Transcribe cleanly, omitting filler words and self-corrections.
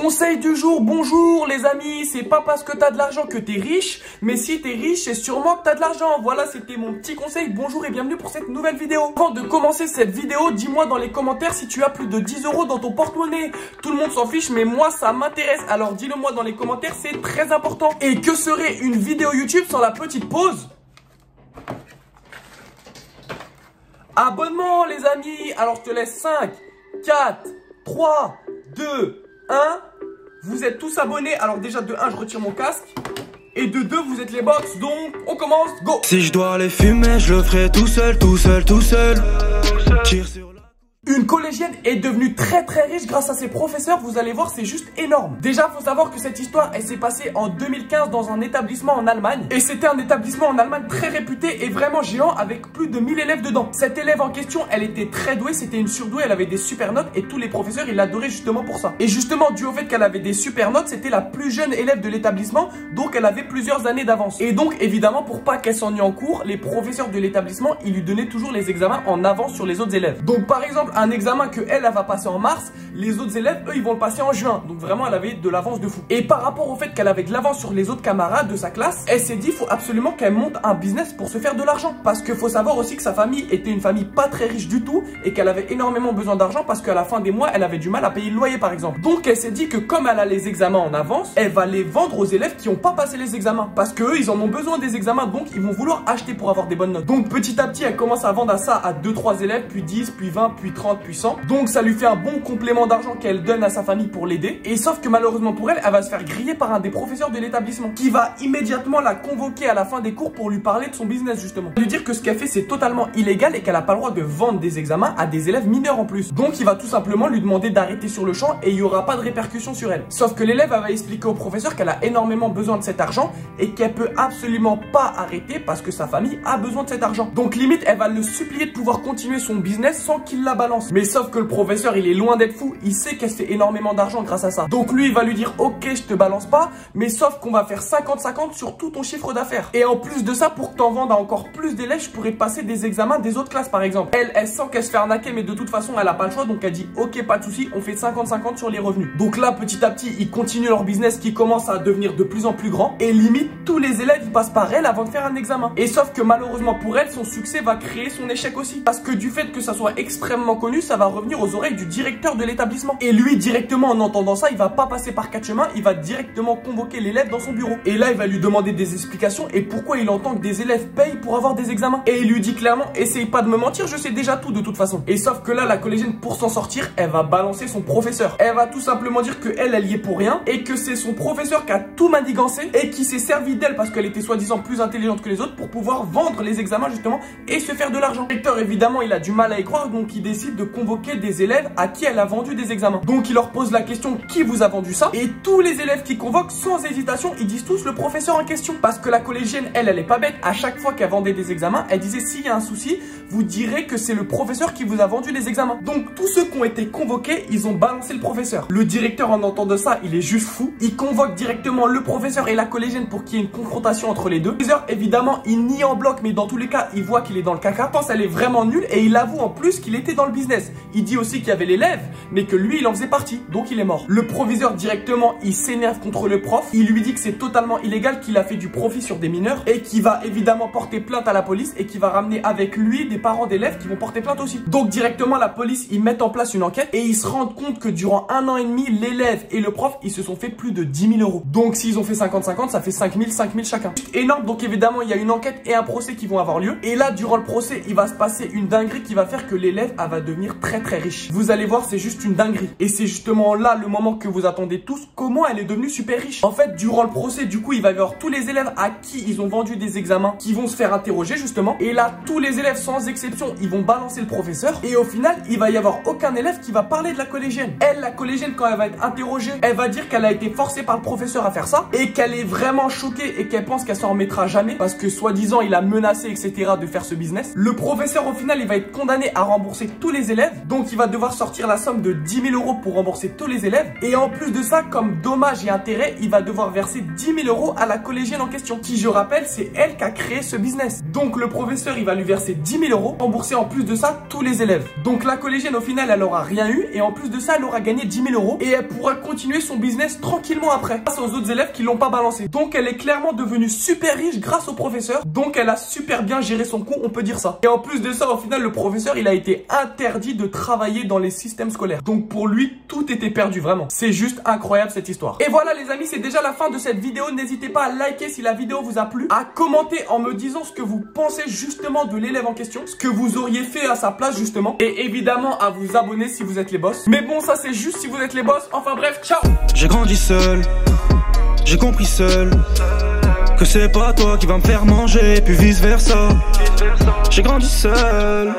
Conseil du jour, bonjour les amis, c'est pas parce que t'as de l'argent que t'es riche, mais si t'es riche, c'est sûrement que t'as de l'argent. Voilà, c'était mon petit conseil, bonjour et bienvenue pour cette nouvelle vidéo. Avant de commencer cette vidéo, dis-moi dans les commentaires si tu as plus de 10 € dans ton porte-monnaie. Tout le monde s'en fiche, mais moi ça m'intéresse, alors dis-le moi dans les commentaires, c'est très important. Et que serait une vidéo YouTube sans la petite pause? Abonnement les amis. Alors je te laisse 5, 4, 3, 2, 1. Vous êtes tous abonnés. Alors déjà de 1 je retire mon casque. Et de 2 vous êtes les box. Donc on commence, go. Si je dois les fumer je le ferai tout seul. Tire sur la... Une collégienne est devenue très riche grâce à ses professeurs, vous allez voir c'est juste énorme. Déjà faut savoir que cette histoire elle s'est passée en 2015 dans un établissement en Allemagne. Et c'était un établissement en Allemagne très réputé et vraiment géant avec plus de 1000 élèves dedans. Cette élève en question elle était très douée, c'était une surdouée, elle avait des super notes et tous les professeurs ils l'adoraient justement pour ça. Et justement dû au fait qu'elle avait des super notes, c'était la plus jeune élève de l'établissement, donc elle avait plusieurs années d'avance. Et donc évidemment pour pas qu'elle s'ennuie en cours, les professeurs de l'établissement ils lui donnaient toujours les examens en avance sur les autres élèves. Donc par exemple un examen que elle va passer en mars, les autres élèves eux ils vont le passer en juin. Donc vraiment elle avait de l'avance de fou. Et par rapport au fait qu'elle avait de l'avance sur les autres camarades de sa classe, elle s'est dit faut absolument qu'elle monte un business pour se faire de l'argent. Parce qu'il faut savoir aussi que sa famille était une famille pas très riche du tout et qu'elle avait énormément besoin d'argent parce qu'à la fin des mois elle avait du mal à payer le loyer par exemple. Donc elle s'est dit que comme elle a les examens en avance, elle va les vendre aux élèves qui n'ont pas passé les examens. Parce qu'eux ils en ont besoin des examens, donc ils vont vouloir acheter pour avoir des bonnes notes. Donc petit à petit elle commence à vendre à ça à 2-3 élèves, puis 10, puis 20, puis 30, puis 100. Donc ça lui fait un bon complément d'argent qu'elle donne à sa famille pour l'aider. Et sauf que malheureusement pour elle, elle va se faire griller par un des professeurs de l'établissement qui va immédiatement la convoquer à la fin des cours pour lui parler de son business justement. Lui dire que ce qu'elle fait c'est totalement illégal et qu'elle n'a pas le droit de vendre des examens à des élèves mineurs en plus. Donc il va tout simplement lui demander d'arrêter sur le champ et il n'y aura pas de répercussions sur elle. Sauf que l'élève va expliquer au professeur qu'elle a énormément besoin de cet argent et qu'elle peut absolument pas arrêter parce que sa famille a besoin de cet argent. Donc limite elle va le supplier de pouvoir continuer son business sans qu'il la balance. Mais sauf que le professeur il est loin d'être fou, il sait qu'elle fait énormément d'argent grâce à ça. Donc lui il va lui dire ok je te balance pas, mais sauf qu'on va faire 50-50 sur tout ton chiffre d'affaires. Et en plus de ça, pour que t'en vendes à encore plus d'élèves, je pourrais passer des examens des autres classes par exemple. Elle sent qu'elle se fait arnaquer mais de toute façon elle a pas le choix, donc elle dit ok pas de souci, on fait 50-50 sur les revenus. Donc là petit à petit ils continuent leur business qui commence à devenir de plus en plus grand et limite tous les élèves ils passent par elle avant de faire un examen. Et sauf que malheureusement pour elle, son succès va créer son échec aussi, parce que du fait que ça soit extrêmement connu, ça va revenir aux oreilles du directeur de l'établissement. Et lui directement en entendant ça, il va pas passer par 4 chemins, il va directement convoquer l'élève dans son bureau. Et là il va lui demander des explications et pourquoi il entend que des élèves payent pour avoir des examens. Et il lui dit clairement essaye pas de me mentir, je sais déjà tout de toute façon. Et sauf que là la collégienne pour s'en sortir, elle va balancer son professeur. Elle va tout simplement dire que elle y est pour rien et que c'est son professeur qui a tout manigancé et qui s'est servi d'elle parce qu'elle était soi-disant plus intelligente que les autres pour pouvoir vendre les examens justement et se faire de l'argent. Le directeur évidemment il a du mal à y croire, donc il décide de convoquer des élèves à qui elle a vendu des examens. Donc il leur pose la question qui vous a vendu ça, et tous les élèves qui convoquent sans hésitation ils disent tous le professeur en question. Parce que la collégienne elle est pas bête, à chaque fois qu'elle vendait des examens elle disait s'il y a un souci vous direz que c'est le professeur qui vous a vendu les examens. Donc tous ceux qui ont été convoqués ils ont balancé le professeur. Le directeur en entendant ça il est juste fou, il convoque directement le professeur et la collégienne pour qu'il y ait une confrontation entre les deux. Le professeur évidemment il nie en bloc, mais dans tous les cas il voit qu'il est dans le caca, pense elle est vraiment nulle et il avoue en plus qu'il était dans le business. Il dit aussi qu'il y avait l'élève mais que lui il en faisait partie, donc il est mort. Le proviseur directement il s'énerve contre le prof, il lui dit que c'est totalement illégal, qu'il a fait du profit sur des mineurs et qu'il va évidemment porter plainte à la police et qu'il va ramener avec lui des parents d'élèves qui vont porter plainte aussi. Donc directement la police ils mettent en place une enquête et ils se rendent compte que durant 1 an et demi l'élève et le prof ils se sont fait plus de 10 000 €. Donc s'ils ont fait 50-50 ça fait 5 000 chacun. C'est énorme, donc évidemment il y a une enquête et un procès qui vont avoir lieu. Et là durant le procès il va se passer une dinguerie qui va faire que l'élève va devenir très riche. Vous allez voir c'est juste une dinguerie. Et c'est justement là le moment que vous attendez tous, comment elle est devenue super riche. En fait durant le procès du coup il va y avoir tous les élèves à qui ils ont vendu des examens qui vont se faire interroger justement. Et là tous les élèves sans exception ils vont balancer le professeur et au final il va y avoir aucun élève qui va parler de la collégienne. Elle, la collégienne, quand elle va être interrogée, elle va dire qu'elle a été forcée par le professeur à faire ça et qu'elle est vraiment choquée et qu'elle pense qu'elle s'en remettra jamais parce que soi-disant il a menacé etc de faire ce business. Le professeur au final il va être condamné à rembourser tous les élèves. Donc il va devoir sortir la somme de 10 000 € pour rembourser tous les élèves. Et en plus de ça, comme dommage et intérêt, il va devoir verser 10 000 € à la collégienne en question, qui, je rappelle, c'est elle qui a créé ce business. Donc le professeur, il va lui verser 10 000 €, rembourser en plus de ça tous les élèves. Donc la collégienne, au final, elle aura rien eu, et en plus de ça, elle aura gagné 10 000 € et elle pourra continuer son business tranquillement après, grâce aux autres élèves qui l'ont pas balancé. Donc elle est clairement devenue super riche grâce au professeur. Donc elle a super bien géré son coût, on peut dire ça. Et en plus de ça, au final, le professeur, il a été interdit de travailler dans les systèmes scolaires. Donc pour lui, tout était perdu, vraiment. C'est juste incroyable cette histoire. Et voilà les amis, c'est déjà la fin de cette vidéo. N'hésitez pas à liker si la vidéo vous a plu, à commenter en me disant ce que vous pensez justement de l'élève en question, ce que vous auriez fait à sa place justement, et évidemment à vous abonner si vous êtes les boss. Mais bon, ça c'est juste si vous êtes les boss. Enfin bref, ciao. J'ai grandi seul, j'ai compris seul que c'est pas toi qui va me faire manger, puis vice versa. J'ai grandi seul.